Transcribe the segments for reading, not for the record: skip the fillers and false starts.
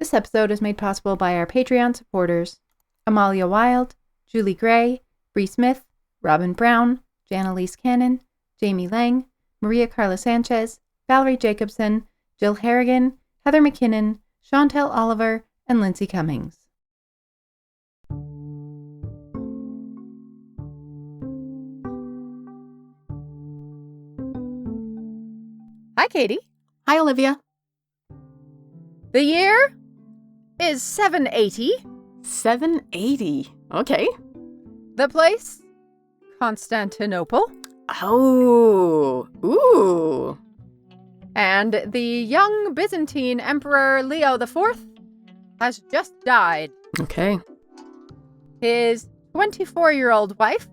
This episode is made possible by our Patreon supporters: Amalia Wild, Julie Gray, Bree Smith, Robin Brown, Janelise Cannon, Jamie Lang, Maria Carla Sanchez, Valerie Jacobson, Jill Harrigan, Heather McKinnon, Chantel Oliver, and Lindsay Cummings. Hi, Katie. Hi, Olivia. The year is 780. 780. Okay. The place? Constantinople. Oh. Ooh. And the young Byzantine Emperor Leo IV has just died. Okay. His 24-year-old wife,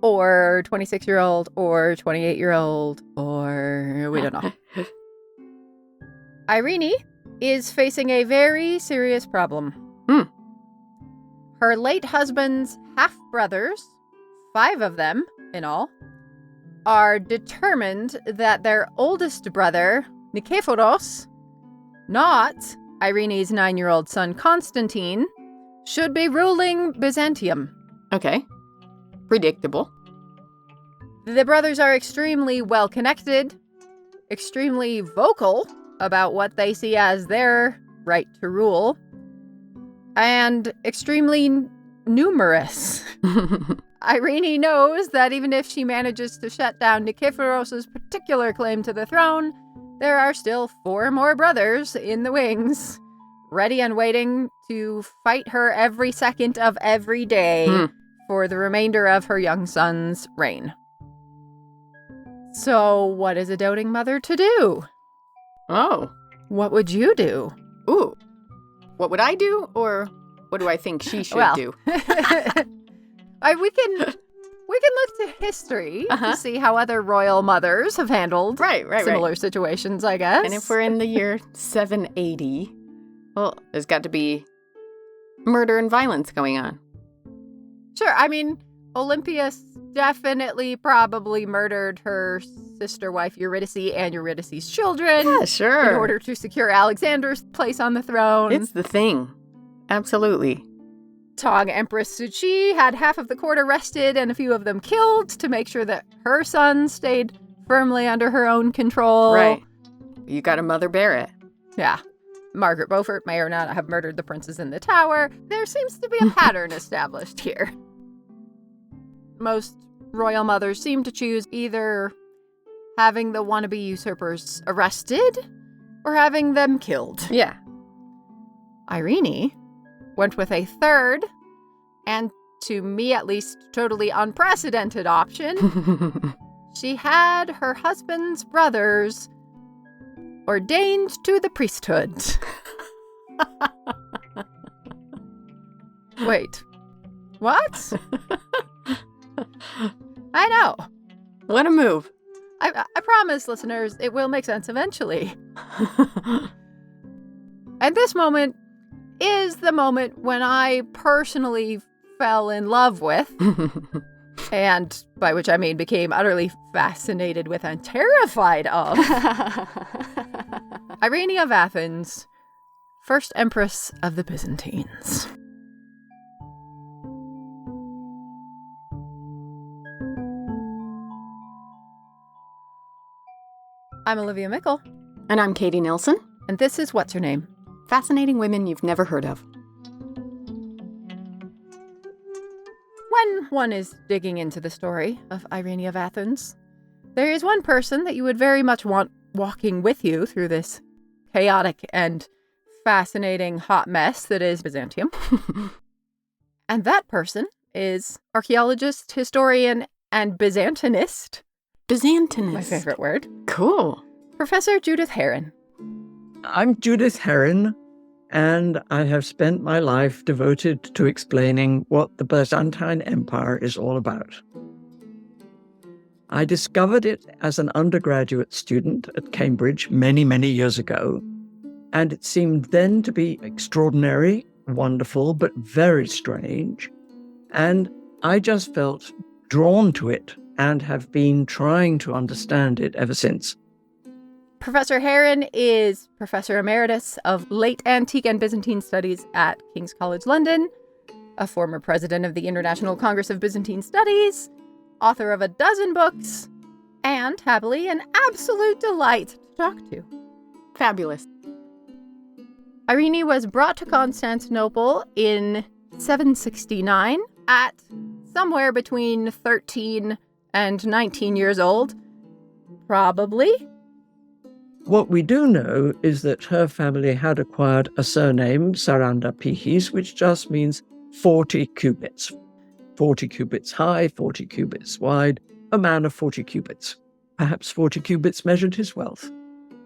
or 26-year-old, or 28-year-old, or we don't know. Irene is facing a very serious problem. Her late husband's half-brothers, 5 of them in all, are determined that their oldest brother, Nikephoros, not Irene's 9-year-old son Constantine, should be ruling Byzantium. Okay. Predictable. The brothers are extremely well-connected, extremely vocal about what they see as their right to rule, and extremely numerous. Irene knows that even if she manages to shut down Nikephoros' particular claim to the throne, there are still 4 more brothers in the wings, ready and waiting to fight her every second of every day for the remainder of her young son's reign. So, what is a doting mother to do? Oh. What would you do? Ooh. What would I do, or what do I think she should do? We can look to history to see how other royal mothers have handled similar situations, I guess. And if we're in the year 780, well, there's got to be murder and violence going on. Sure, I mean, Olympias definitely probably murdered her sister wife Eurydice and Eurydice's children. Yeah, sure. In order to secure Alexander's place on the throne. It's the thing. Absolutely. Tog Empress Suchi had half of the court arrested and a few of them killed to make sure that her son stayed firmly under her own control. Right. You got a mother bear it. Yeah. Margaret Beaufort may or not have murdered the princes in the tower. There seems to be a pattern established here. Most royal mothers seem to choose either having the wannabe usurpers arrested or having them killed. Yeah. Irene went with a third, and to me at least totally unprecedented option. She had her husband's brothers ordained to the priesthood. Wait, what? I know. What a move. I promise, listeners, it will make sense eventually. And this moment is the moment when I personally fell in love with, and by which I mean became utterly fascinated with and terrified of, Irene of Athens, first Empress of the Byzantines. I'm Olivia Mickle. And I'm Katie Nilsson. And this is What's Her Name? Fascinating women you've never heard of. When one is digging into the story of Irene of Athens, there is one person that you would very much want walking with you through this chaotic and fascinating hot mess that is Byzantium. And that person is archaeologist, historian, and Byzantinist. Byzantinist. My favorite word. Cool. Professor Judith Herrin. I'm Judith Herrin, and I have spent my life devoted to explaining what the Byzantine Empire is all about. I discovered it as an undergraduate student at Cambridge many, many years ago, and it seemed then to be extraordinary, wonderful, but very strange, and I just felt drawn to it and have been trying to understand it ever since. Professor Herrin is Professor Emeritus of Late Antique and Byzantine Studies at King's College London, a former president of the International Congress of Byzantine Studies, author of a dozen books, and, happily, an absolute delight to talk to. Fabulous. Irene was brought to Constantinople in 769 at somewhere between 13 and 19 years old, probably. What we do know is that her family had acquired a surname, Saranda Pihis, which just means 40 cubits. 40 cubits high, 40 cubits wide, a man of 40 cubits. Perhaps 40 cubits measured his wealth.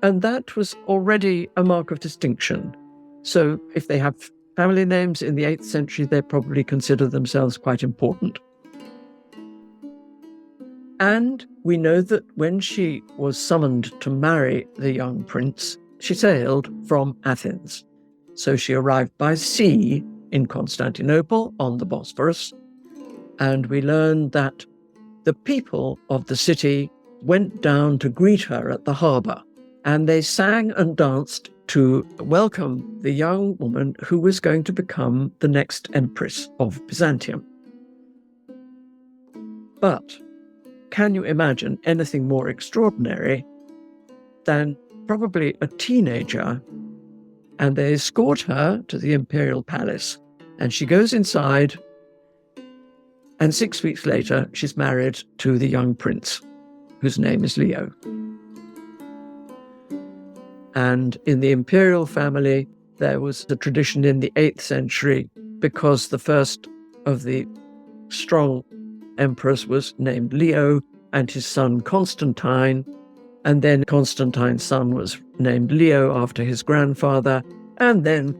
And that was already a mark of distinction. So if they have family names in the 8th century, they probably consider themselves quite important. And we know that when she was summoned to marry the young prince, she sailed from Athens. So she arrived by sea in Constantinople on the Bosphorus. And we learn that the people of the city went down to greet her at the harbour. And they sang and danced to welcome the young woman who was going to become the next Empress of Byzantium. But can you imagine anything more extraordinary than probably a teenager, and they escort her to the imperial palace, and she goes inside, and 6 weeks later, she's married to the young prince, whose name is Leo. And in the imperial family, there was a tradition in the 8th century, because the first of the strong emperors was named Leo, and his son Constantine, and then Constantine's son was named Leo after his grandfather, and then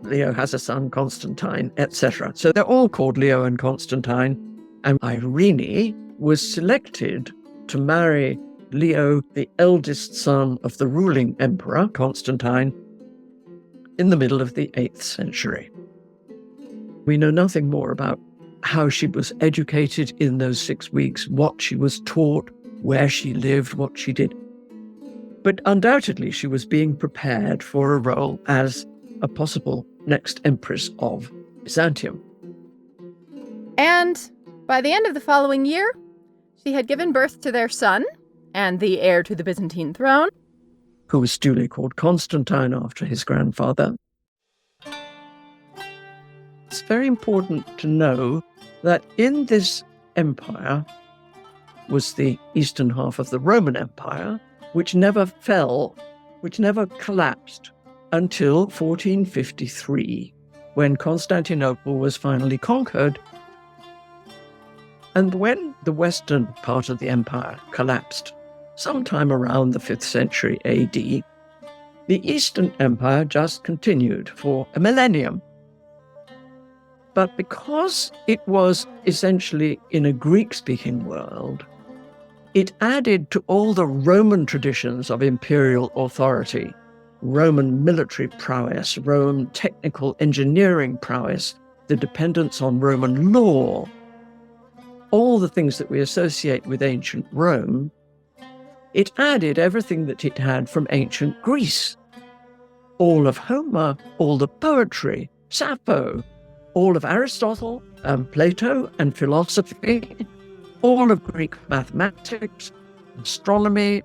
Leo has a son, Constantine, etc. So they're all called Leo and Constantine, and Irene was selected to marry Leo, the eldest son of the ruling emperor, Constantine, in the middle of the 8th century. We know nothing more about how she was educated in those 6 weeks, what she was taught, where she lived, what she did. But undoubtedly, she was being prepared for a role as a possible next Empress of Byzantium. And by the end of the following year, she had given birth to their son and the heir to the Byzantine throne, who was duly called Constantine after his grandfather. It's very important to know that in this empire was the eastern half of the Roman Empire, which never fell, which never collapsed until 1453, when Constantinople was finally conquered. And when the western part of the empire collapsed, sometime around the 5th century AD, the Eastern Empire just continued for a millennium. But because it was essentially in a Greek-speaking world, it added to all the Roman traditions of imperial authority, Roman military prowess, Roman technical engineering prowess, the dependence on Roman law, all the things that we associate with ancient Rome. It added everything that it had from ancient Greece. All of Homer, all the poetry, Sappho, all of Aristotle and Plato and philosophy, all of Greek mathematics, astronomy,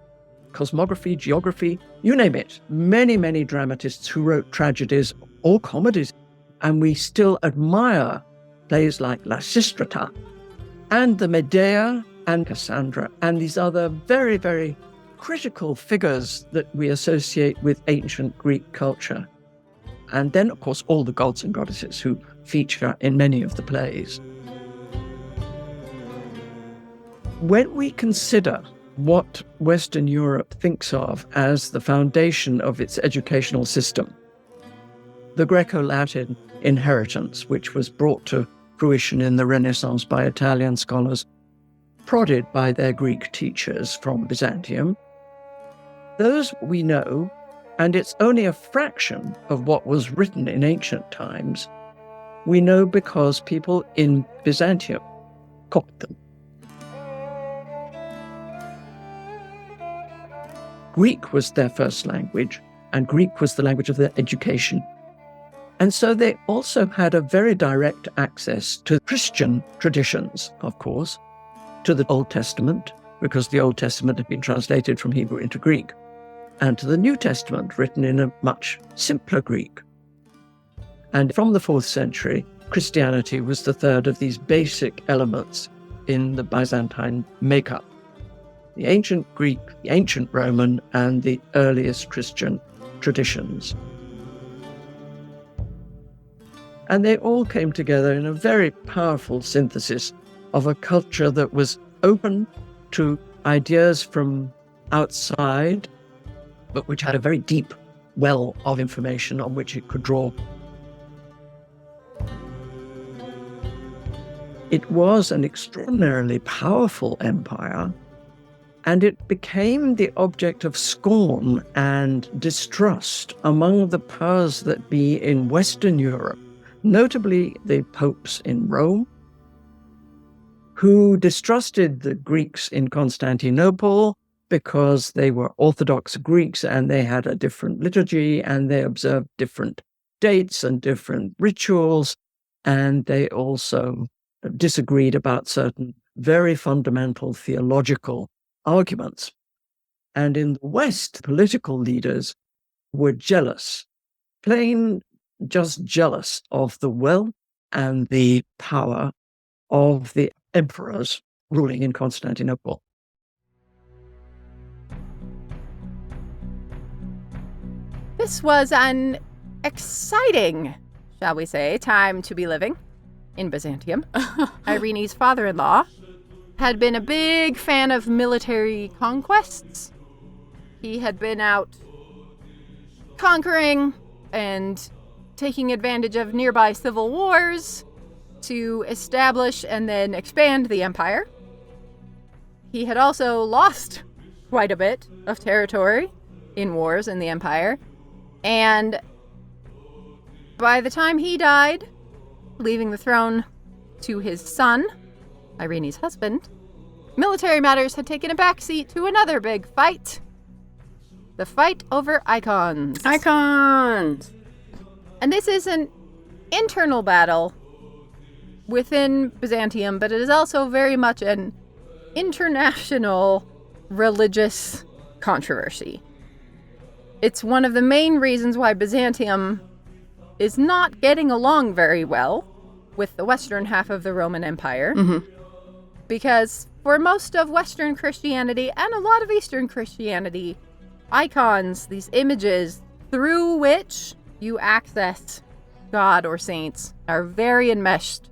cosmography, geography, you name it. Many, many dramatists who wrote tragedies or comedies, and we still admire plays like Lysistrata and the Medea and Cassandra and these other very, very critical figures that we associate with ancient Greek culture. And then, of course, all the gods and goddesses who feature in many of the plays. When we consider what Western Europe thinks of as the foundation of its educational system, the Greco-Latin inheritance, which was brought to fruition in the Renaissance by Italian scholars, prodded by their Greek teachers from Byzantium, those we know, and it's only a fraction of what was written in ancient times, we know because people in Byzantium copied them. Greek was their first language, and Greek was the language of their education. And so they also had a very direct access to Christian traditions, of course, to the Old Testament, because the Old Testament had been translated from Hebrew into Greek, and to the New Testament, written in a much simpler Greek. And from the 4th century, Christianity was the third of these basic elements in the Byzantine makeup: the ancient Greek, the ancient Roman, and the earliest Christian traditions. And they all came together in a very powerful synthesis of a culture that was open to ideas from outside, but which had a very deep well of information on which it could draw. It was an extraordinarily powerful empire, and it became the object of scorn and distrust among the powers that be in Western Europe, notably the popes in Rome, who distrusted the Greeks in Constantinople because they were Orthodox Greeks and they had a different liturgy and they observed different dates and different rituals, and they also disagreed about certain very fundamental theological arguments. And in the West, political leaders were jealous, plain just jealous of the wealth and the power of the emperors ruling in Constantinople. This was an exciting, shall we say, time to be living in Byzantium. Irene's father-in-law had been a big fan of military conquests. He had been out conquering and taking advantage of nearby civil wars to establish and then expand the empire. He had also lost quite a bit of territory in wars in the empire. And by the time he died, leaving the throne to his son, Irene's husband, military matters had taken a backseat to another big fight. The fight over icons. Icons! And this is an internal battle within Byzantium, but it is also very much an international religious controversy. It's one of the main reasons why Byzantium is not getting along very well with the western half of the Roman Empire. Mm-hmm. Because for most of Western Christianity and a lot of Eastern Christianity, icons, these images through which you access God or saints, are very enmeshed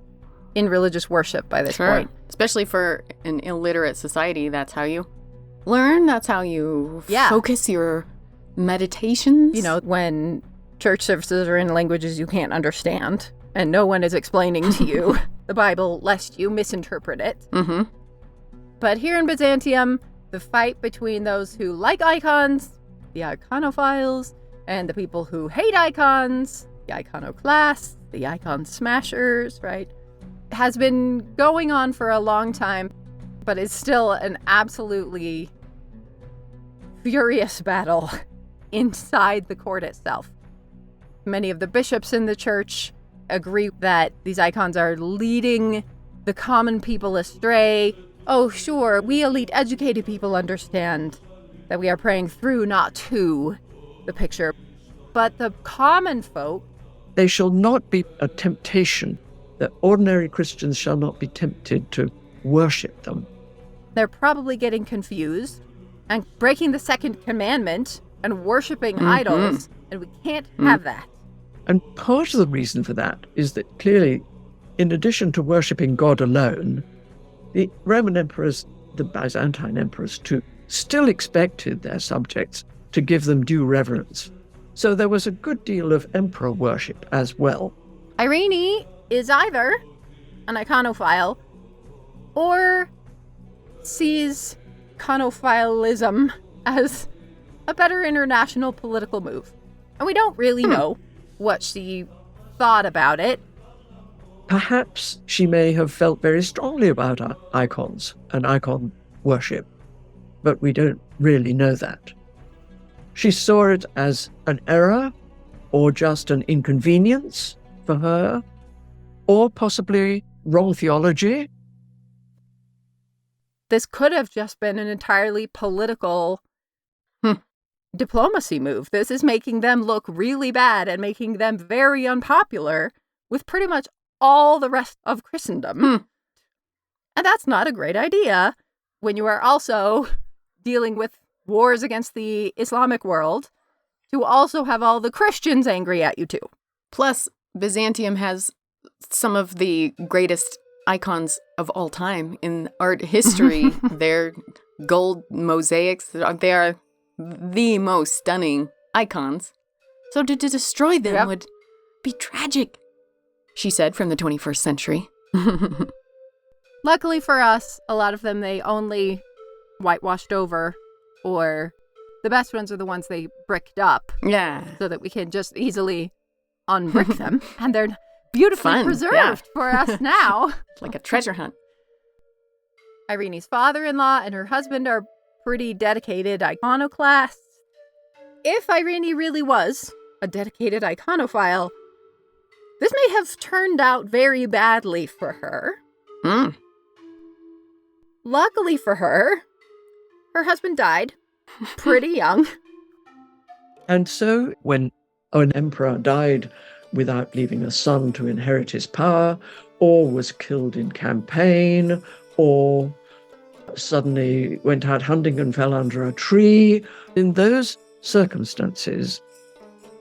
in religious worship by this point. Especially for an illiterate society, that's how you learn, that's how you focus your meditations. You know, when church services are in languages you can't understand, and no one is explaining to you the Bible lest you misinterpret it. Mm-hmm. But here in Byzantium, the fight between those who like icons, the iconophiles, and the people who hate icons, the iconoclasts, the icon smashers, right, has been going on for a long time, but it's still an absolutely furious battle inside the court itself. Many of the bishops in the church agree that these icons are leading the common people astray. Oh, sure, we elite educated people understand that we are praying through, not to, the picture. But the common folk... They shall not be a temptation, that ordinary Christians shall not be tempted to worship them. They're probably getting confused and breaking the second commandment and worshiping idols, and we can't have that. And part of the reason for that is that clearly, in addition to worshipping God alone, the Roman emperors, the Byzantine emperors too, still expected their subjects to give them due reverence. So there was a good deal of emperor worship as well. Irene is either an iconophile or sees iconophilism as a better international political move. And we don't really know what she thought about it. Perhaps she may have felt very strongly about icons and icon worship, but we don't really know that. She saw it as an error or just an inconvenience for her, or possibly wrong theology. This could have just been an entirely political diplomacy move. This is making them look really bad and making them very unpopular with pretty much all the rest of Christendom. And that's not a great idea when you are also dealing with wars against the Islamic world to also have all the Christians angry at you too. Plus, Byzantium has some of the greatest icons of all time in art history. Their gold mosaics, they are the most stunning icons. So to destroy them would be tragic, she said from the 21st century. Luckily for us, a lot of them they only whitewashed over, or the best ones are the ones they bricked up. Yeah. So that we can just easily unbrick them. And they're beautifully preserved for us now. Like a treasure hunt. Irene's father-in-law and her husband are pretty dedicated iconoclasts. If Irene really was a dedicated iconophile, this may have turned out very badly for her. Luckily for her, her husband died pretty young. And so when an emperor died without leaving a son to inherit his power, or was killed in campaign, or suddenly went out hunting and fell under a tree, in those circumstances,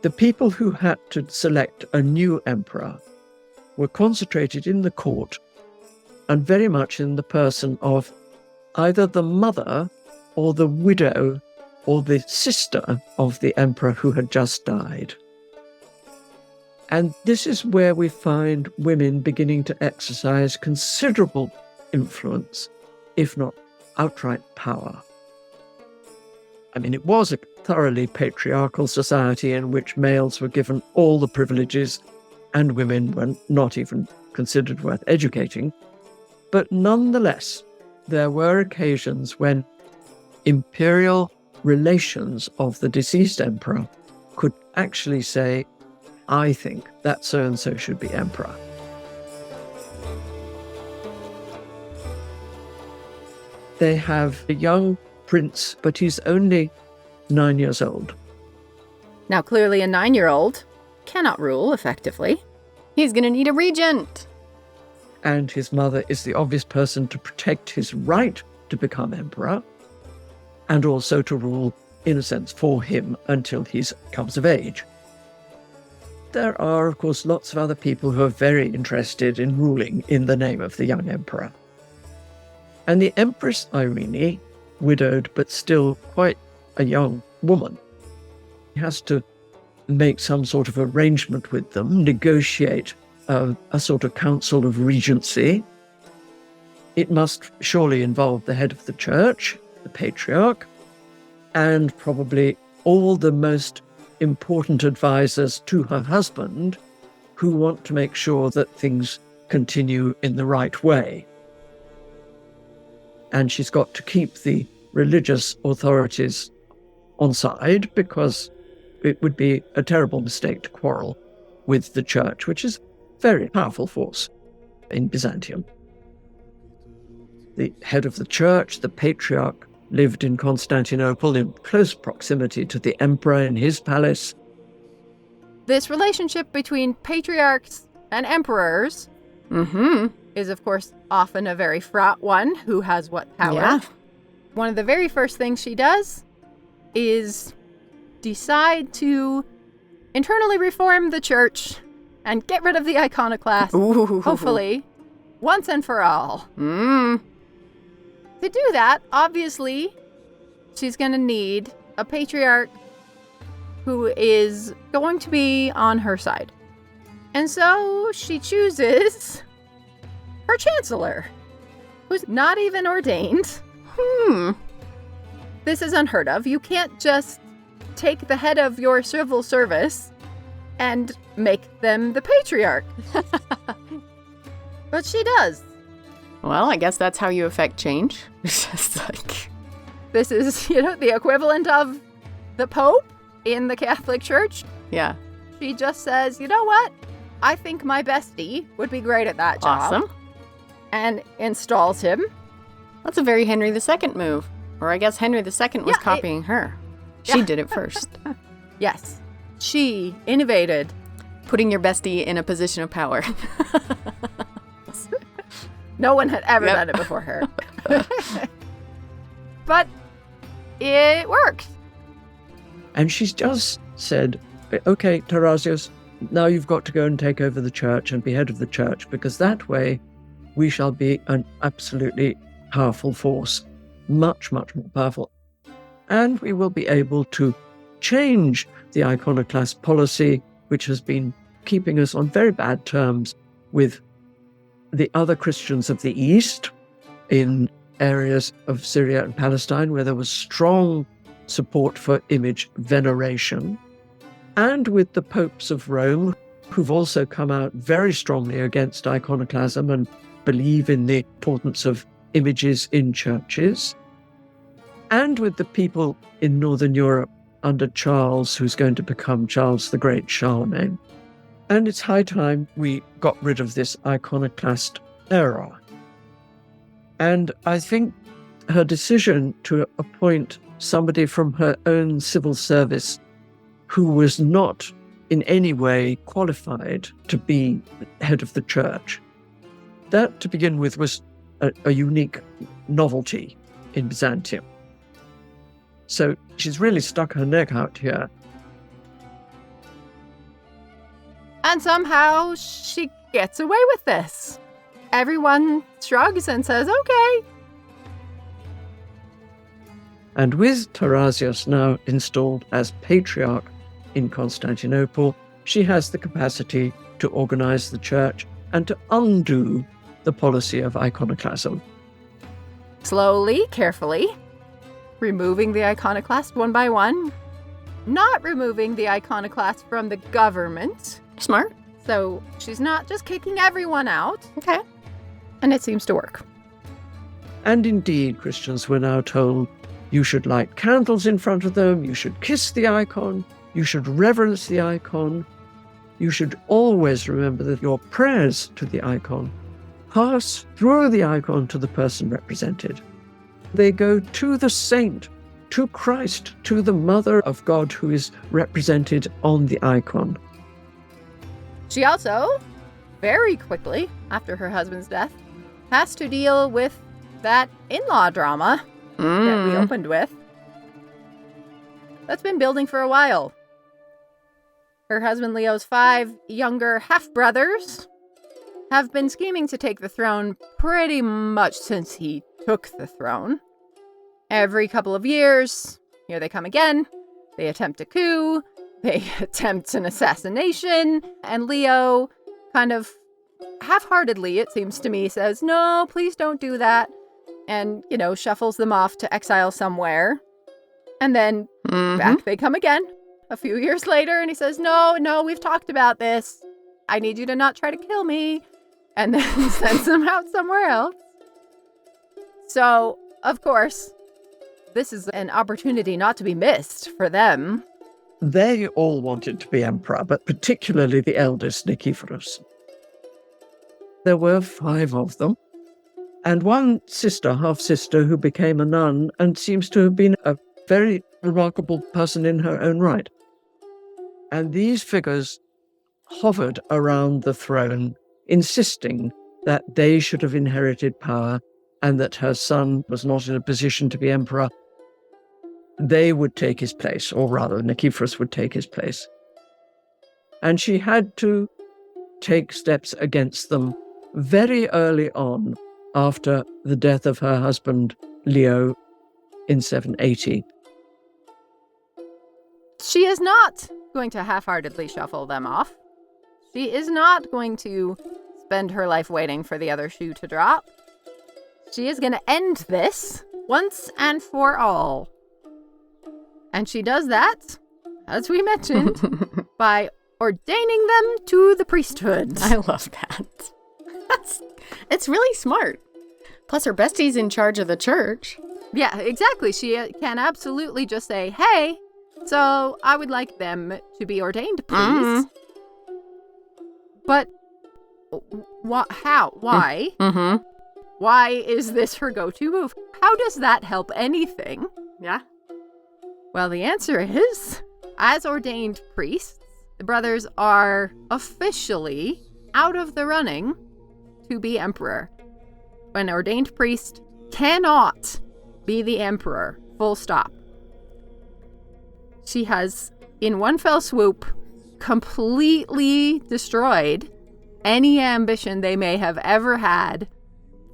the people who had to select a new emperor were concentrated in the court and very much in the person of either the mother or the widow or the sister of the emperor who had just died. And this is where we find women beginning to exercise considerable influence, if not outright power. I mean, it was a thoroughly patriarchal society in which males were given all the privileges and women were not even considered worth educating. But nonetheless, there were occasions when imperial relations of the deceased emperor could actually say, I think that so-and-so should be emperor. They have a young prince, but he's only 9 years old. Now, clearly a 9-year-old cannot rule effectively. He's going to need a regent. And his mother is the obvious person to protect his right to become emperor and also to rule, in a sense, for him until he comes of age. There are, of course, lots of other people who are very interested in ruling in the name of the young emperor. And the Empress Irene, widowed but still quite a young woman, has to make some sort of arrangement with them, negotiate a sort of council of regency. It must surely involve the head of the church, the patriarch, and probably all the most important advisors to her husband who want to make sure that things continue in the right way. And she's got to keep the religious authorities on side because it would be a terrible mistake to quarrel with the church, which is a very powerful force in Byzantium. The head of the church, the patriarch, lived in Constantinople in close proximity to the emperor in his palace. This relationship between patriarchs and emperors is, of course, often a very fraught one. Who has what power? Yeah. One of the very first things she does is decide to internally reform the church and get rid of the iconoclast, hopefully, once and for all. To do that, obviously, she's going to need a patriarch who is going to be on her side. And so she chooses her chancellor, who's not even ordained. This is unheard of. You can't just take the head of your civil service and make them the patriarch. But she does. Well, I guess that's how you affect change. It's just like... This is, the equivalent of the Pope in the Catholic Church. Yeah. She just says, you know what? I think my bestie would be great at that job. Awesome. And installs him. That's a very Henry II move. Or I guess Henry II was copying her. She did it first. Yes. She innovated. Putting your bestie in a position of power. No one had ever done it before her. But it worked. And she's just said, okay, Tarasius, now you've got to go and take over the church and be head of the church, because that way we shall be an absolutely powerful force, much, much more powerful. And we will be able to change the iconoclast policy, which has been keeping us on very bad terms with the other Christians of the East in areas of Syria and Palestine, where there was strong support for image veneration, and with the popes of Rome, who've also come out very strongly against iconoclasm and believe in the importance of images in churches, and with the people in Northern Europe under Charles, who's going to become Charles the Great, Charlemagne. And it's high time we got rid of this iconoclast era. And I think her decision to appoint somebody from her own civil service who was not in any way qualified to be head of the church, that to begin with was a unique novelty in Byzantium. So she's really stuck her neck out here. And somehow she gets away with this. Everyone shrugs and says, okay. And with Tarasius now installed as patriarch in Constantinople, she has the capacity to organize the church and to undo the policy of iconoclasm. Slowly, carefully, removing the iconoclast one by one, not removing the iconoclast from the government. Smart. So she's not just kicking everyone out. Okay. And it seems to work. And indeed, Christians were now told you should light candles in front of them, you should kiss the icon, you should reverence the icon, you should always remember that your prayers to the icon pass through the icon to the person represented. They go to the saint, to Christ, to the Mother of God who is represented on the icon. She also, very quickly, after her husband's death, has to deal with that in-law drama that we opened with. That's been building for a while. Her husband Leo's 5 younger half-brothers have been scheming to take the throne pretty much since he took the throne. Every couple of years, here they come again. They attempt a coup. They attempt an assassination. And Leo kind of half-heartedly, it seems to me, says, no, please don't do that. And, shuffles them off to exile somewhere. And then back they come again a few years later. And he says, no, we've talked about this. I need you to not try to kill me. And then sends them out somewhere else. So, of course, this is an opportunity not to be missed for them. They all wanted to be emperor, but particularly the eldest, Nicephorus. There were 5 of them, and one sister, half-sister, who became a nun and seems to have been a very remarkable person in her own right. And these figures hovered around the throne, insisting that they should have inherited power and that her son was not in a position to be emperor. They would take his place, or rather, Nicephorus would take his place. And she had to take steps against them very early on after the death of her husband, Leo, in 780. She is not going to half-heartedly shuffle them off. She is not going to spend her life waiting for the other shoe to drop. She is going to end this once and for all. And she does that, as we mentioned, by ordaining them to the priesthood. I love that. It's really smart. Plus, her bestie's in charge of the church. Yeah, exactly. She can absolutely just say, hey, So I would like them to be ordained, please. Mhm. But how? Why? Mm-hmm. Why is this her go-to move? How does that help anything? Yeah. Well, the answer is, as ordained priests, the brothers are officially out of the running to be emperor. An ordained priest cannot be the emperor, full stop. She has, in one fell swoop, completely destroyed any ambition they may have ever had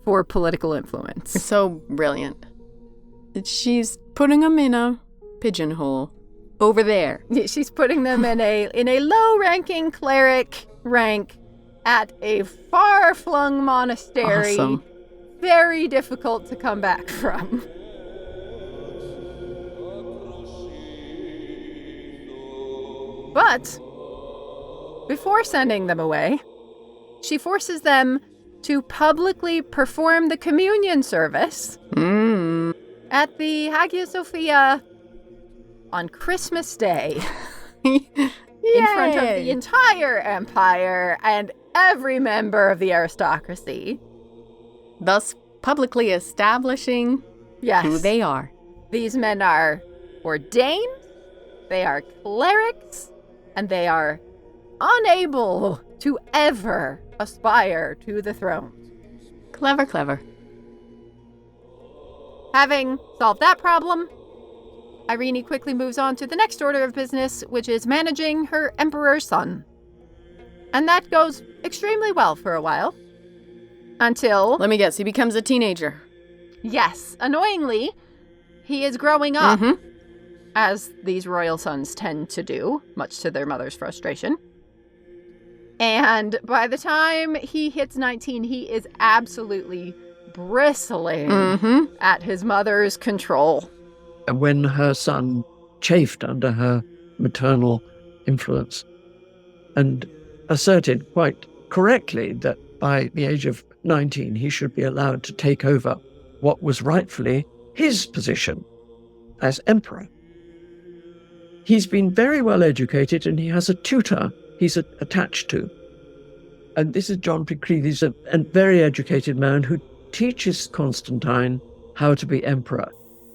for political influence. So brilliant. She's putting them in a pigeonhole over there. She's putting them in a low-ranking cleric rank at a far-flung monastery. Awesome. Very difficult to come back from. But before sending them away, she forces them to publicly perform the communion service at the Hagia Sophia on Christmas Day in front of the entire empire and every member of the aristocracy. Thus publicly establishing Yes. who they are. These men are ordained, they are clerics, and they are unable to ever aspire to the throne. Clever, clever. Having solved that problem, Irene quickly moves on to the next order of business, which is managing her emperor's son. And that goes extremely well for a while. Until, Let me guess, he becomes a teenager. yes, annoyingly, he is growing up, Mm-hmm. as these royal sons tend to do, much to their mother's frustration. And by the time he hits 19, he is absolutely bristling Mm-hmm. at his mother's control. When her son chafed under her maternal influence and asserted quite correctly that by the age of 19 he should be allowed to take over what was rightfully his position as emperor. He's been very well educated and he has a tutor he's attached to. And this is John Pickrey. He's a very educated man who teaches Constantine how to be emperor.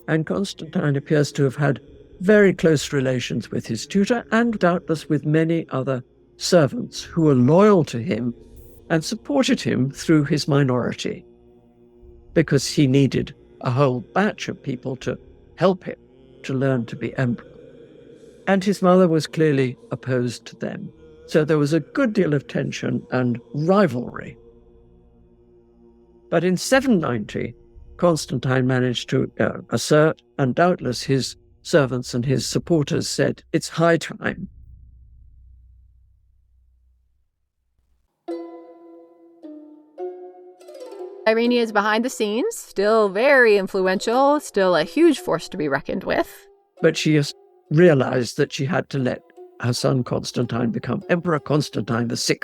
And Constantine appears to have had very close relations with his tutor and doubtless with many other servants who were loyal to him and supported him through his minority, because he needed a whole batch of people to help him to learn to be emperor. And his mother was clearly opposed to them. So there was a good deal of tension and rivalry. But in 790, Constantine managed to assert, and doubtless his servants and his supporters said, it's high time. Irene is behind the scenes, still very influential, still a huge force to be reckoned with. But she has realized that she had to let her son Constantine become Emperor Constantine VI.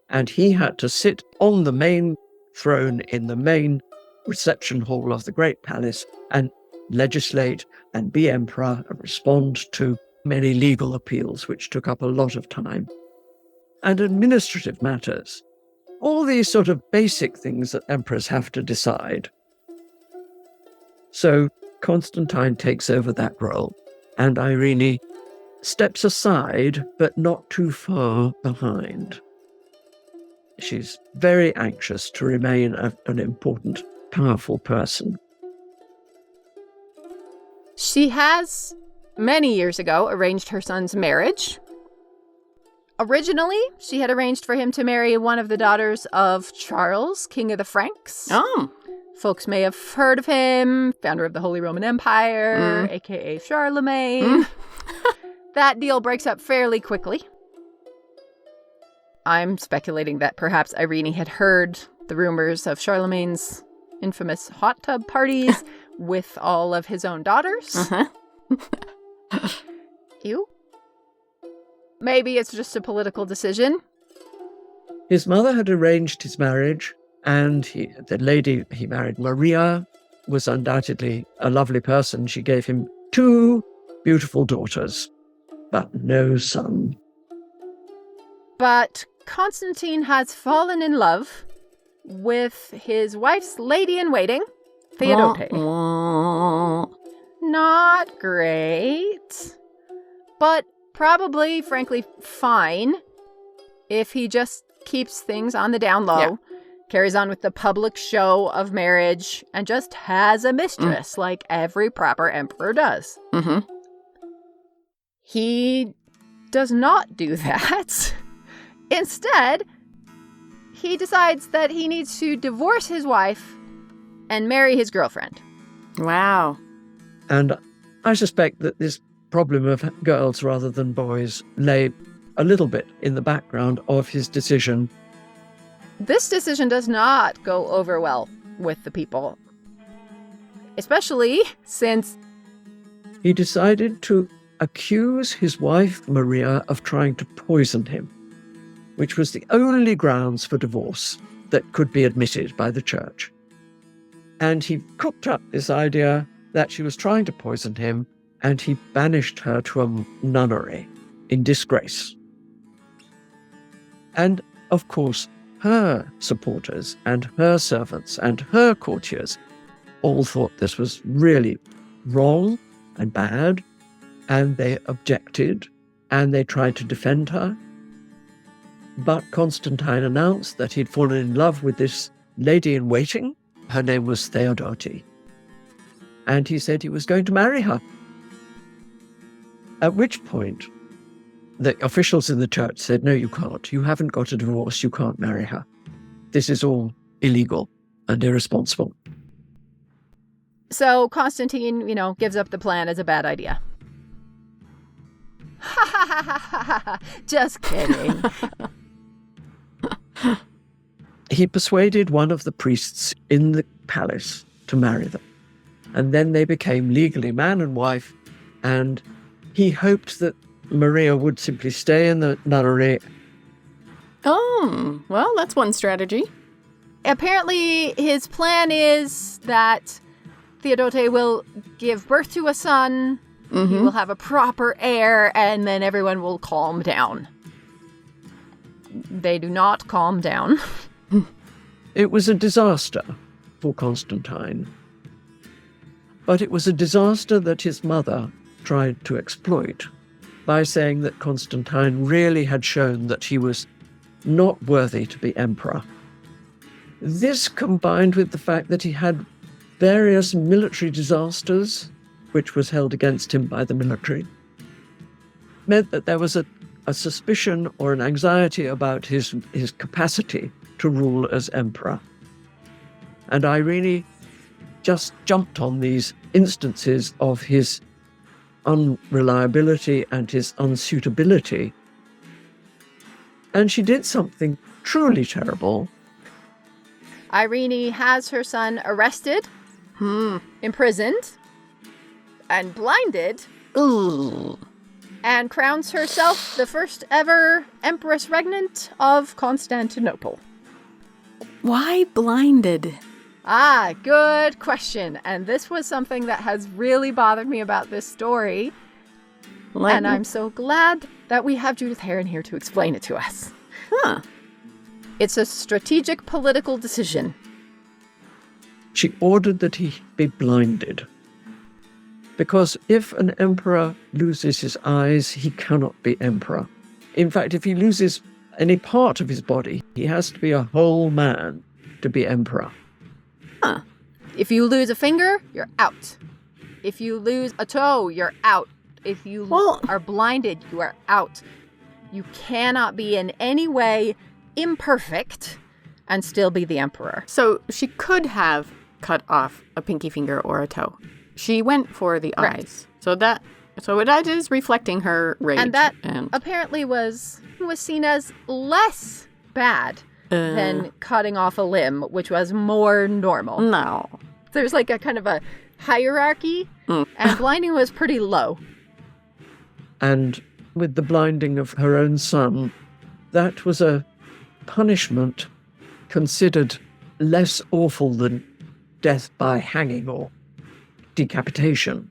And he had to sit on the main throne in the main reception hall of the great palace and legislate and be emperor and respond to many legal appeals, which took up a lot of time, and administrative matters. All these sort of basic things that emperors have to decide. So Constantine takes over that role, and Irene steps aside, but not too far behind. She's very anxious to remain an important, powerful person. She has, many years ago, arranged her son's marriage. Originally, she had arranged for him to marry one of the daughters of Charles, King of the Franks. Oh. Folks may have heard of him, founder of the Holy Roman Empire, aka Charlemagne. That deal breaks up fairly quickly. I'm speculating that perhaps Irene had heard the rumors of Charlemagne's infamous hot tub parties with all of his own daughters. Ew. Maybe it's just a political decision. His mother had arranged his marriage, and the lady he married, Maria, was undoubtedly a lovely person. She gave him 2 beautiful daughters, but no son. But Constantine has fallen in love with his wife's lady-in-waiting, Theodora. Not great, but probably, frankly, fine if he just keeps things on the down low, carries on with the public show of marriage, and just has a mistress like every proper emperor does. Mm-hmm. He does not do that. Instead, he decides that he needs to divorce his wife and marry his girlfriend. Wow. And I suspect that this problem of girls rather than boys lay a little bit in the background of his decision. This decision does not go over well with the people, especially since He decided to accuse his wife, Maria, of trying to poison him, which was the only grounds for divorce that could be admitted by the church. And he cooked up this idea that she was trying to poison him, and he banished her to a nunnery in disgrace. And, of course, her supporters and her servants and her courtiers all thought this was really wrong and bad, and they objected, and they tried to defend her. But Constantine announced that he'd fallen in love with this lady-in-waiting. Her name was Theodora. And he said he was going to marry her. At which point, the officials in the church said, no, you can't. You haven't got a divorce. You can't marry her. This is all illegal and irresponsible. So Constantine, gives up the plan as a bad idea. Ha ha ha ha ha! Just kidding. He persuaded one of the priests in the palace to marry them. And then they became legally man and wife, and he hoped that Maria would simply stay in the nunnery. Oh, well, that's one strategy. Apparently, his plan is that Theodora will give birth to a son, he will have a proper heir, and then everyone will calm down. They do not calm down. It was a disaster for Constantine. But it was a disaster that his mother tried to exploit by saying that Constantine really had shown that he was not worthy to be emperor. This, combined with the fact that he had various military disasters, which was held against him by the military, meant that there was a suspicion or an anxiety about his capacity to rule as emperor. And Irene just jumped on these instances of his unreliability and his unsuitability. And she did something truly terrible. Irene has her son arrested, imprisoned, and blinded, and crowns herself the first ever Empress Regnant of Constantinople. Why blinded? Ah, good question. And this was something that has really bothered me about this story. And I'm so glad that we have Judith Herrin here to explain it to us. Huh. It's a strategic political decision. She ordered that he be blinded. Because if an emperor loses his eyes, he cannot be emperor. In fact, if he loses any part of his body, he has to be a whole man to be emperor. Huh. If you lose a finger, you're out. If you lose a toe, you're out. If you are blinded, you are out. You cannot be in any way imperfect and still be the emperor. So she could have cut off a pinky finger or a toe. She went for the eyes. So that is reflecting her rage. And that apparently was seen as less bad than cutting off a limb, which was more normal. No. There's like a kind of a hierarchy, and blinding was pretty low. And with the blinding of her own son, that was a punishment considered less awful than death by hanging or decapitation.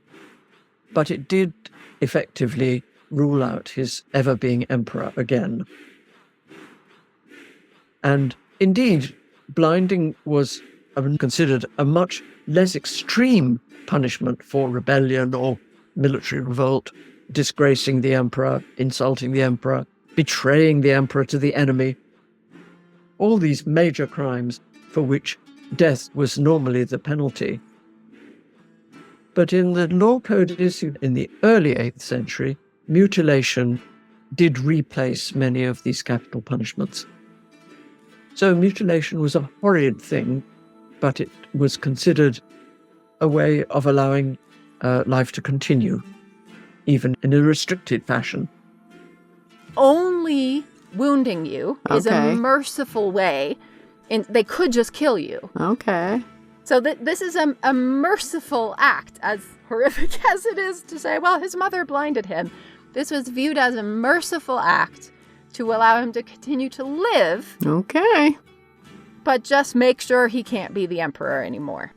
but it did effectively rule out his ever being emperor again. And indeed, blinding was considered a much less extreme punishment for rebellion or military revolt, disgracing the emperor, insulting the emperor, betraying the emperor to the enemy. All these major crimes for which death was normally the penalty. But in the law code issued in the early 8th century, mutilation did replace many of these capital punishments. So mutilation was a horrid thing, but it was considered a way of allowing life to continue, even in a restricted fashion. Only wounding you is a merciful way, and they could just kill you. Okay. So this is a merciful act, as horrific as it is to say, well, his mother blinded him. This was viewed as a merciful act to allow him to continue to live. Okay. But just make sure he can't be the emperor anymore.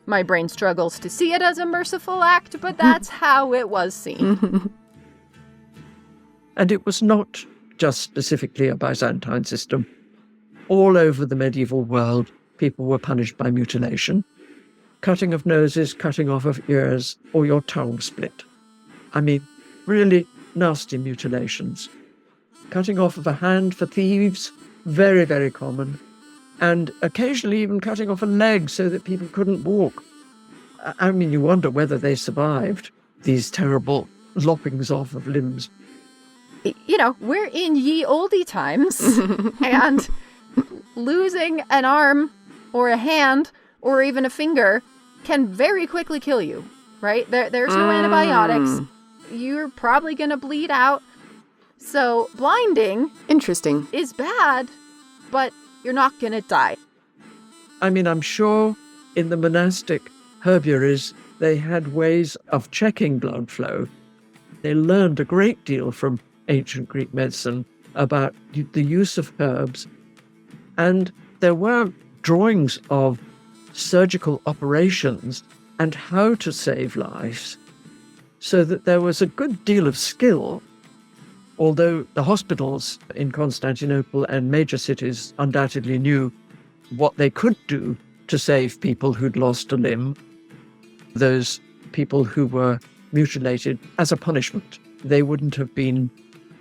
My brain struggles to see it as a merciful act, but that's how it was seen. And it was not just specifically a Byzantine system. All over the medieval world, people were punished by mutilation. Cutting of noses, cutting off of ears, or your tongue split. I mean, really nasty mutilations. Cutting off of a hand for thieves, very, very common. And occasionally even cutting off a leg so that people couldn't walk. I mean, you wonder whether they survived these terrible loppings off of limbs. You know, we're in ye olde times, and losing an arm or a hand or even a finger can very quickly kill you, right? There's no antibiotics. You're probably going to bleed out. So blinding is bad, but you're not going to die. I mean, I'm sure in the monastic herbaries, they had ways of checking blood flow. They learned a great deal from ancient Greek medicine about the use of herbs. And there were drawings of surgical operations and how to save lives, so that there was a good deal of skill, although the hospitals in Constantinople and major cities undoubtedly knew what they could do to save people who'd lost a limb, those people who were mutilated as a punishment. They wouldn't have been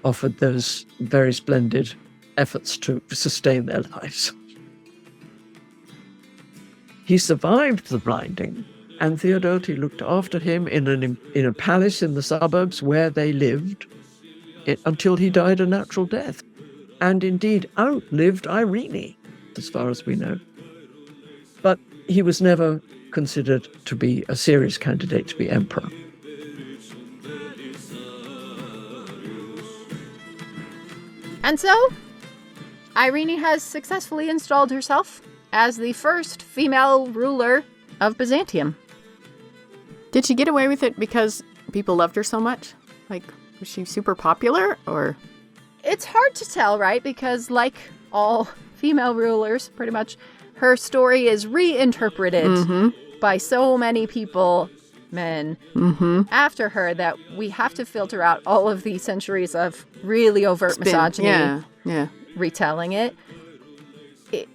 offered those very splendid efforts to sustain their lives. He survived the blinding, and Theodora looked after him in a palace in the suburbs where they lived until he died a natural death, and indeed outlived Irene, as far as we know. But he was never considered to be a serious candidate to be emperor. And so, Irene has successfully installed herself as the first female ruler of Byzantium. Did she get away with it because people loved her so much? Like, was she super popular, or? It's hard to tell, right? Because like all female rulers, pretty much, her story is reinterpreted by so many people, men, after her, that we have to filter out all of these centuries of really overt misogyny, retelling it.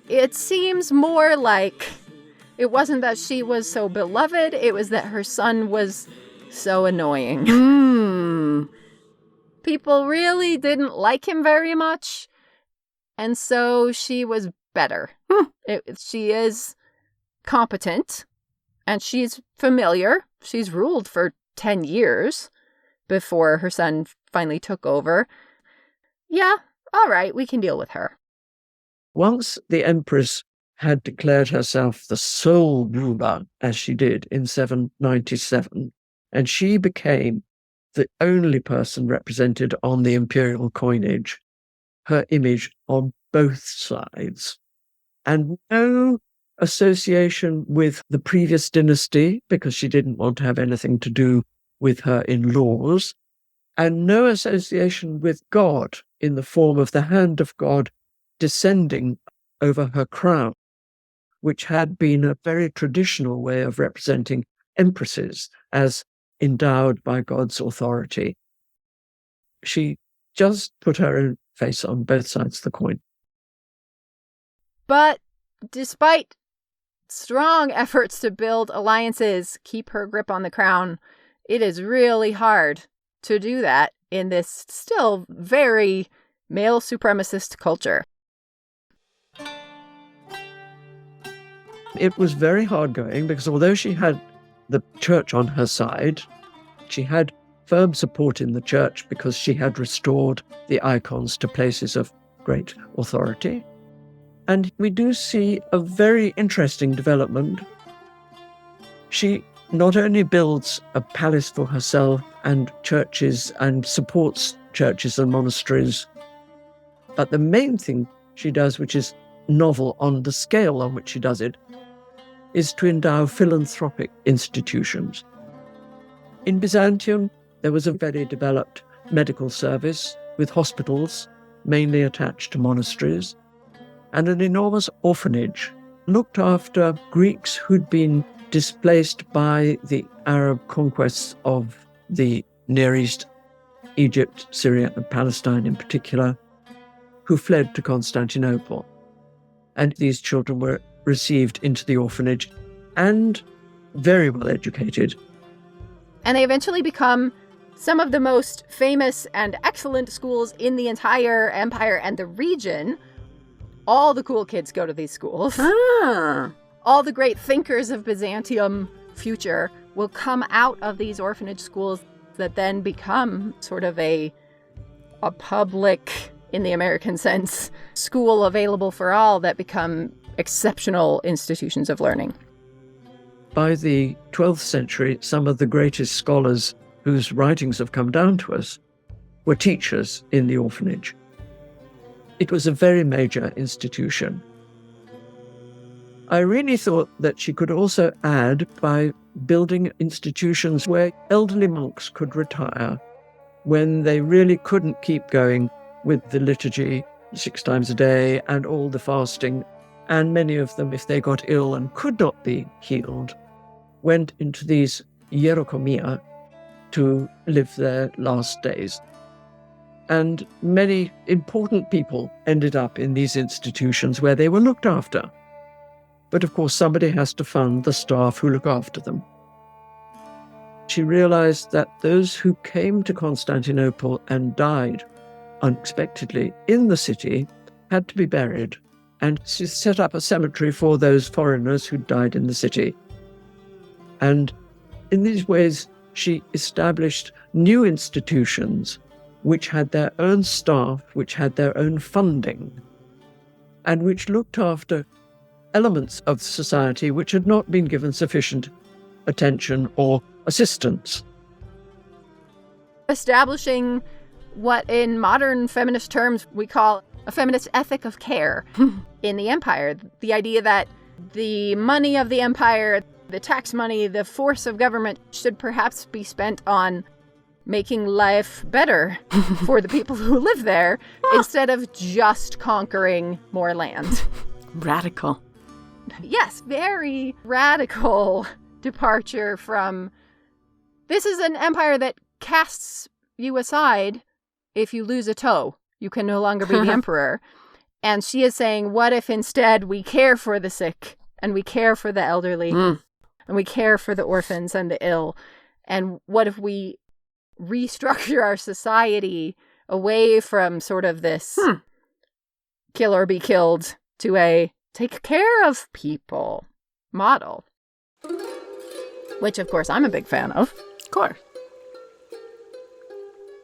It seems more like it wasn't that she was so beloved, it was that her son was so annoying. People really didn't like him very much, and so she was better. She is competent, and she's familiar. She's ruled for 10 years before her son finally took over. Yeah, all right, we can deal with her. Once the Empress had declared herself the sole ruler, as she did in 797, and she became the only person represented on the imperial coinage, her image on both sides, and no association with the previous dynasty, because she didn't want to have anything to do with her in-laws, and no association with God in the form of the hand of God descending over her crown, which had been a very traditional way of representing empresses as endowed by God's authority. She just put her own face on both sides of the coin. But despite strong efforts to build alliances, keep her grip on the crown, it is really hard to do that in this still very male supremacist culture. It was very hard going because although she had the church on her side, she had firm support in the church because she had restored the icons to places of great authority. And we do see a very interesting development. She not only builds a palace for herself and churches and supports churches and monasteries, but the main thing she does, which is novel on the scale on which she does it, is to endow philanthropic institutions. In Byzantium, there was a very developed medical service with hospitals mainly attached to monasteries, and an enormous orphanage looked after Greeks who'd been displaced by the Arab conquests of the Near East, Egypt, Syria, and Palestine in particular, who fled to Constantinople. And these children were received into the orphanage and very well educated. And they eventually become some of the most famous and excellent schools in the entire empire and the region. All the cool kids go to these schools. All the great thinkers of Byzantium future will come out of these orphanage schools that then become sort of a public, in the American sense, school available for all that become exceptional institutions of learning. By the 12th century, some of the greatest scholars whose writings have come down to us were teachers in the orphanage. It was a very major institution. Irene thought that she could also add by building institutions where elderly monks could retire when they really couldn't keep going with the liturgy 6 times a day and all the fasting. And many of them, if they got ill and could not be healed, went into these hierokomia to live their last days. And many important people ended up in these institutions where they were looked after. But of course, somebody has to fund the staff who look after them. She realized that those who came to Constantinople and died unexpectedly in the city had to be buried. And she set up a cemetery for those foreigners who died in the city. And in these ways, she established new institutions which had their own staff, which had their own funding, and which looked after elements of society which had not been given sufficient attention or assistance. Establishing what in modern feminist terms we call a feminist ethic of care in the empire. The idea that the money of the empire, the tax money, the force of government should perhaps be spent on making life better for the people who live there instead of just conquering more land. Radical. Yes, very radical departure from... This is an empire that casts you aside if you lose a toe. You can no longer be the emperor. And she is saying, what if instead we care for the sick and we care for the elderly and we care for the orphans and the ill? And what if we restructure our society away from sort of this kill or be killed to a take care of people model? Which, of course, I'm a big fan of. Of course.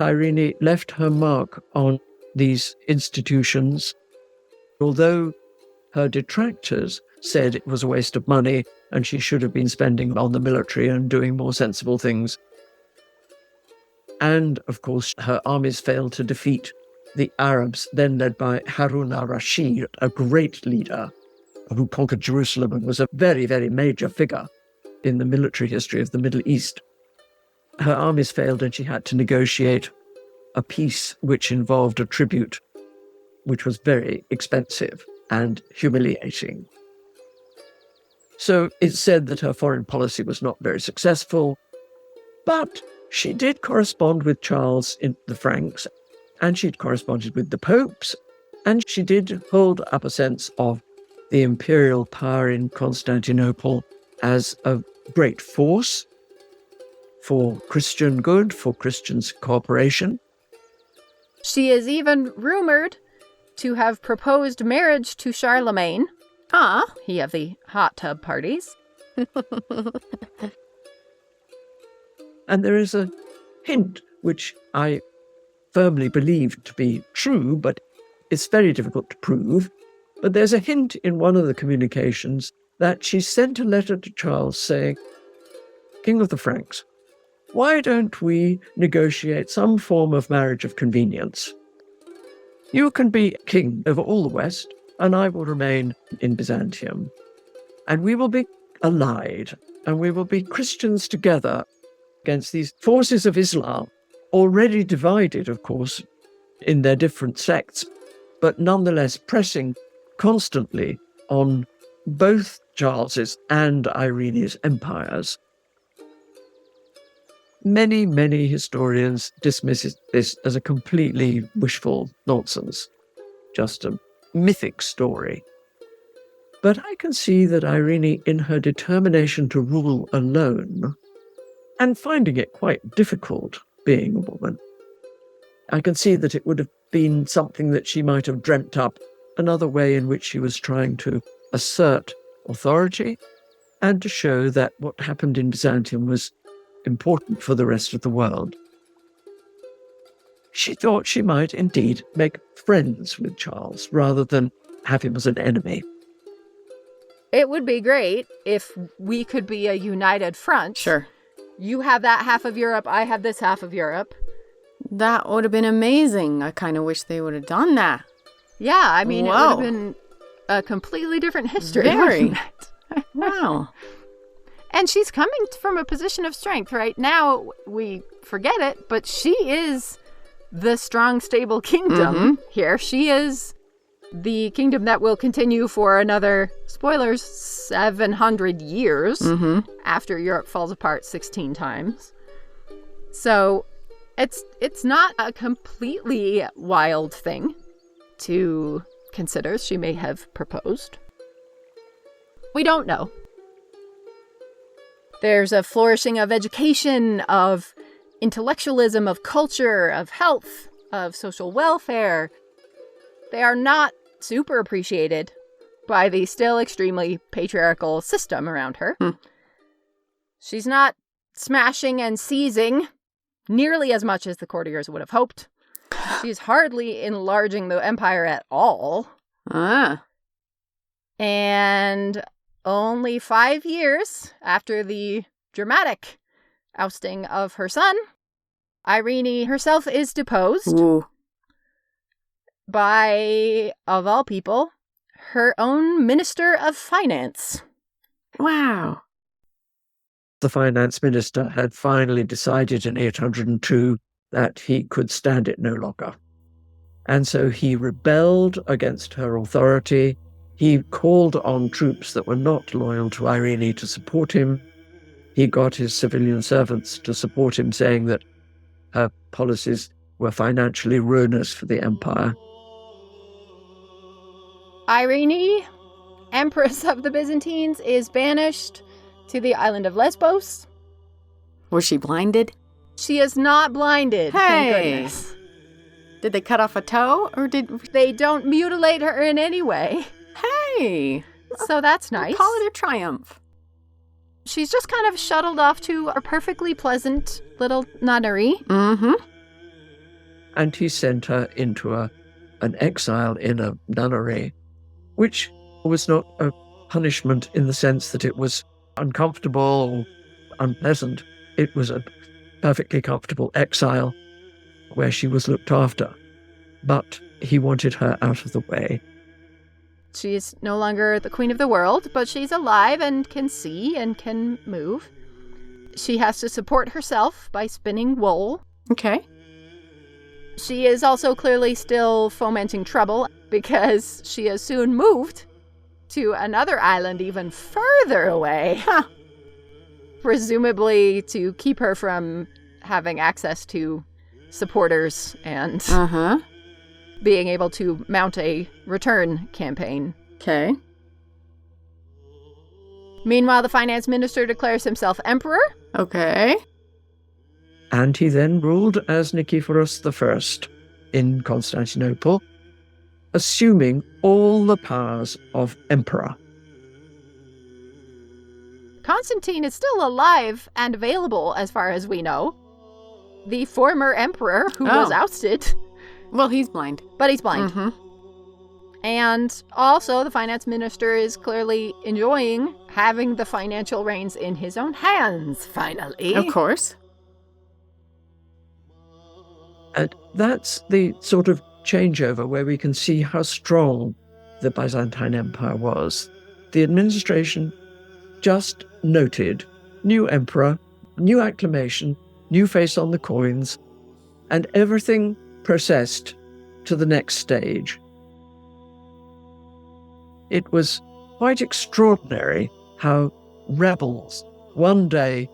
Irene left her mark on these institutions, although her detractors said it was a waste of money and she should have been spending on the military and doing more sensible things. And, of course, her armies failed to defeat the Arabs, then led by Harun al-Rashid, a great leader who conquered Jerusalem and was a very, very major figure in the military history of the Middle East. Her armies failed and she had to negotiate a peace which involved a tribute, which was very expensive and humiliating. So it's said that her foreign policy was not very successful, but she did correspond with Charles in the Franks, and she'd corresponded with the popes, and she did hold up a sense of the imperial power in Constantinople as a great force for Christian good, for Christians' cooperation. She is even rumored to have proposed marriage to Charlemagne. He of the hot tub parties. And there is a hint, which I firmly believe to be true, but it's very difficult to prove. But there's a hint in one of the communications that she sent a letter to Charles saying, "King of the Franks, why don't we negotiate some form of marriage of convenience? You can be king over all the West, and I will remain in Byzantium. And we will be allied, and we will be Christians together against these forces of Islam, already divided, of course, in their different sects, but nonetheless pressing constantly on both Charles's and Irene's empires." Many, many historians dismiss this as a completely wishful nonsense, just a mythic story. But I can see that Irene, in her determination to rule alone, and finding it quite difficult being a woman, I can see that it would have been something that she might have dreamt up, another way in which she was trying to assert authority and to show that what happened in Byzantium was important for the rest of the world. She thought she might indeed make friends with Charles rather than have him as an enemy. It would be great if we could be a united front. Sure. You have that half of Europe, I have this half of Europe. That would have been amazing. I kind of wish they would have done that. Yeah, I mean, Whoa. It would have been a completely different history. Very. wouldn't it? Wow. And she's coming from a position of strength. Right now, we forget it, but she is the strong, stable kingdom here. She is the kingdom that will continue for another, spoilers, 700 years after Europe falls apart 16 times. So it's not a completely wild thing to consider. She may have proposed. We don't know. There's a flourishing of education, of intellectualism, of culture, of health, of social welfare. They are not super appreciated by the still extremely patriarchal system around her. She's not smashing and seizing nearly as much as the courtiers would have hoped. She's hardly enlarging the empire at all. And only 5 years after the dramatic ousting of her son, Irene herself is deposed by, of all people, her own Minister of Finance. Wow. The finance minister had finally decided in 802 that he could stand it no longer. And so he rebelled against her authority. He called on troops that were not loyal to Irene to support him. He got his civilian servants to support him, saying that her policies were financially ruinous for the empire. Irene, Empress of the Byzantines, is banished to the island of Lesbos. Was she blinded? She is not blinded, thank Hey! goodness. Did they cut off a toe, or did... They don't mutilate her in any way, Hey! so that's nice. Call it a triumph. She's just kind of shuttled off to a perfectly pleasant little nunnery. And he sent her into an exile in a nunnery, which was not a punishment in the sense that it was uncomfortable or unpleasant. It was a perfectly comfortable exile where she was looked after. But he wanted her out of the way. She's no longer the queen of the world, but she's alive and can see and can move. She has to support herself by spinning wool. Okay. She is also clearly still fomenting trouble because she has soon moved to another island even further away. Presumably to keep her from having access to supporters and being able to mount a return campaign. Okay. Meanwhile, the finance minister declares himself emperor. Okay. And he then ruled as Nicephorus I in Constantinople, assuming all the powers of emperor. Constantine is still alive and available as far as we know. The former emperor who was ousted. Well, he's blind. But he's blind. And also the finance minister is clearly enjoying having the financial reins in his own hands, finally. Of course. And that's the sort of changeover where we can see how strong the Byzantine Empire was. The administration just noted new emperor, new acclamation, new face on the coins, and everything processed to the next stage. It was quite extraordinary how rebels, one day,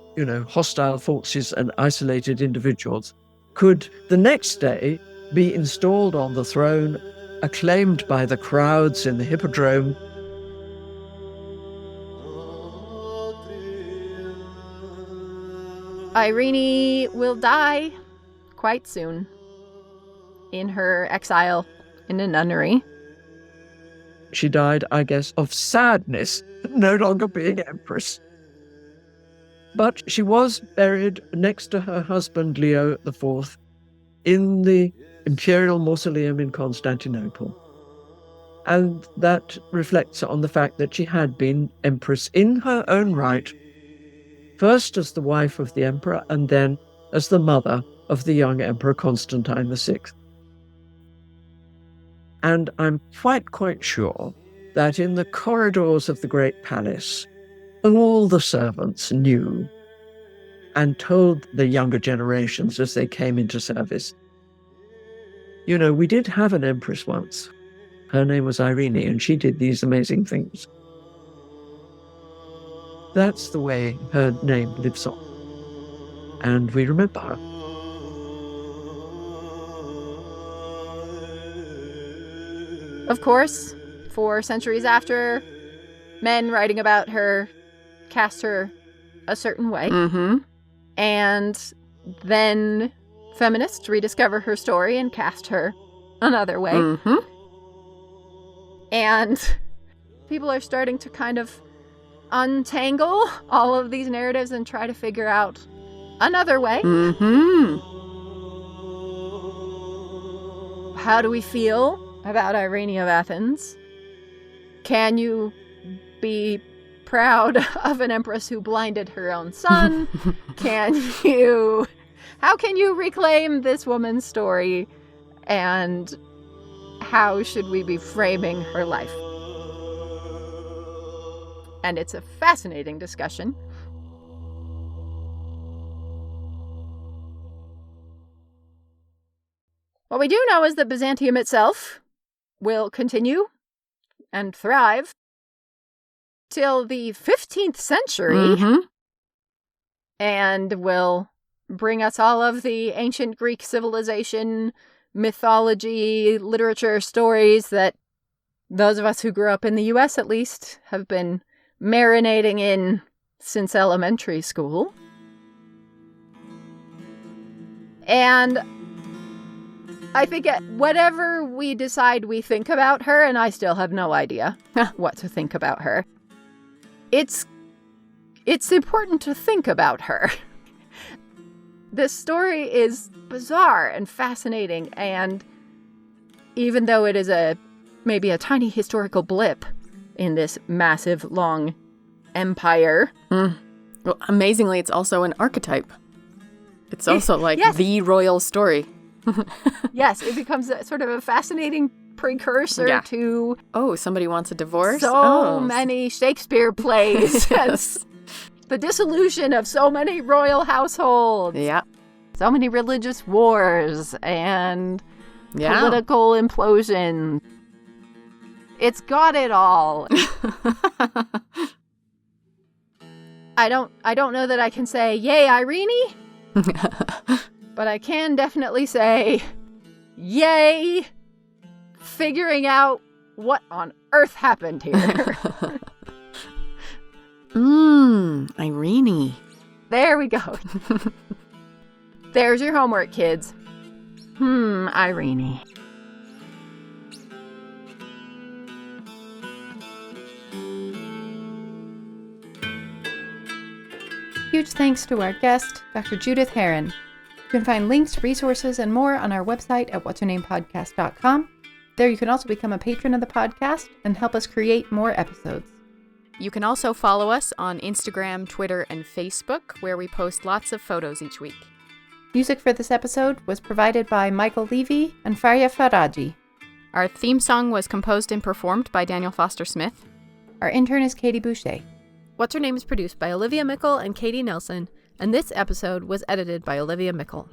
hostile forces and isolated individuals, could the next day be installed on the throne, acclaimed by the crowds in the hippodrome. Irene will die quite soon in her exile in a nunnery. She died, I guess, of sadness, no longer being empress. But she was buried next to her husband, Leo IV, in the imperial mausoleum in Constantinople. And that reflects on the fact that she had been empress in her own right, first as the wife of the emperor and then as the mother of the young emperor Constantine VI. And I'm quite sure that in the corridors of the great palace, all the servants knew and told the younger generations as they came into service. We did have an empress once. Her name was Irene, and she did these amazing things. That's the way her name lives on. And we remember her. Of course, for centuries after, men writing about her cast her a certain way. And then feminists rediscover her story and cast her another way. And people are starting to kind of untangle all of these narratives and try to figure out another way. How do we feel about Irene of Athens? Can you be proud of an empress who blinded her own son? How can you reclaim this woman's story? And how should we be framing her life? And it's a fascinating discussion. What we do know is that Byzantium itself will continue and thrive till the 15th century and will bring us all of the ancient Greek civilization, mythology, literature, stories that those of us who grew up in the US, at least, have been marinating in since elementary school. And I think whatever we decide we think about her, and I still have no idea what to think about her, it's important to think about her. This story is bizarre and fascinating, and even though it is maybe a tiny historical blip in this massive, long empire. Well, amazingly, it's also an archetype. It's also the royal story. Yes, it becomes sort of a fascinating precursor to... Oh, somebody wants a divorce? So many Shakespeare plays. Yes. The dissolution of so many royal households. Yeah. So many religious wars and political implosion. It's got it all. I don't know that I can say, yay, Irene, but I can definitely say, yay, figuring out what on earth happened here. Irene. There we go. There's your homework, kids. Irene. Huge thanks to our guest, Dr. Judith Herrin. You can find links, resources, and more on our website at what'shernamepodcast.com. There you can also become a patron of the podcast and help us create more episodes. You can also follow us on Instagram, Twitter, and Facebook, where we post lots of photos each week. Music for this episode was provided by Michael Levy and Farya Faraji. Our theme song was composed and performed by Daniel Foster Smith. Our intern is Katie Boucher. What's Her Name is produced by Olivia Mickle and Katie Nelson, and this episode was edited by Olivia Mickle.